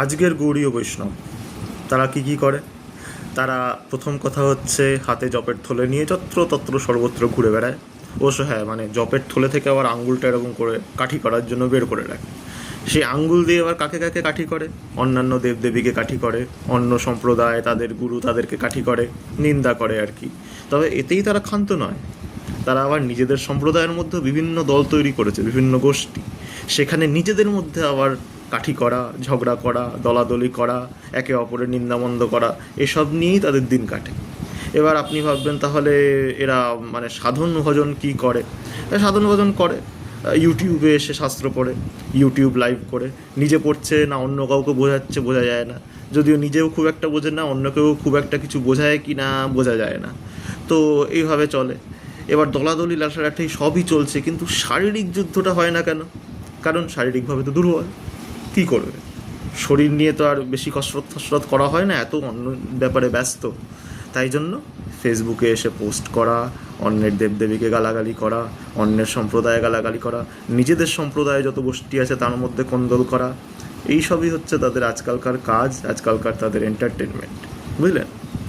আজকের গৌড়ীয় বৈষ্ণব তারা কি করে? তারা প্রথম কথা হচ্ছে হাতে জপের থলে নিয়ে যত্র সর্বত্র ঘুরে বেড়ায়। অবশ্য হ্যাঁ, মানে জপের থলে থেকে আবার আঙ্গুলটা এরকম করে কাঠি করার জন্য বের করে রাখে। সেই আঙ্গুল দিয়ে আবার কাকে কাকে কাঠি করে? অন্যান্য দেবদেবীকে কাঠি করে, অন্য সম্প্রদায় তাদের গুরু তাদেরকে কাঠি করে, নিন্দা করে আর কি। তবে এতেই তারা ক্ষান্ত নয়, তারা আবার নিজেদের সম্প্রদায়ের মধ্যে বিভিন্ন দল তৈরি করেছে, বিভিন্ন গোষ্ঠী। সেখানে নিজেদের মধ্যে আবার কাঠি করা, ঝগড়া করা, দলাদলি করা, একে অপরের নিন্দামন্দ করা, এসব নিয়েই তাদের দিন কাটে। এবার আপনি ভাববেন তাহলে এরা মানে সাধন ভজন কী করে? সাধন ভজন করে ইউটিউবে এসে শাস্ত্র পড়ে, ইউটিউব লাইভ করে, নিজে পড়ছে না অন্য কাউকে বোঝাচ্ছে বোঝা যায় না। যদিও নিজেও খুব একটা বোঝে না, অন্য কেউ খুব একটা কিছু বোঝায় কি না বোঝা যায় না। তো এইভাবে চলে। এবার দলাদলি লাঠালাঠি সবই চলছে, কিন্তু শারীরিক যুদ্ধটা হয় না কেন? কারণ শারীরিকভাবে তো দুর্বল, কী করবে? শরীর নিয়ে তো আর বেশি কসরত করা হয় না, এত অন্য ব্যাপারে ব্যস্ত। তাই জন্য ফেসবুকে এসে পোস্ট করা, অন্যের দেবদেবীকে গালাগালি করা, অন্যের সম্প্রদায়ে গালাগালি করা, নিজেদের সম্প্রদায়ে যত গোষ্ঠী আছে তার মধ্যে কোন্দল করা, এই সবই হচ্ছে তাদের আজকালকার কাজ, আজকালকার তাদের এন্টারটেনমেন্ট। বুঝলেন?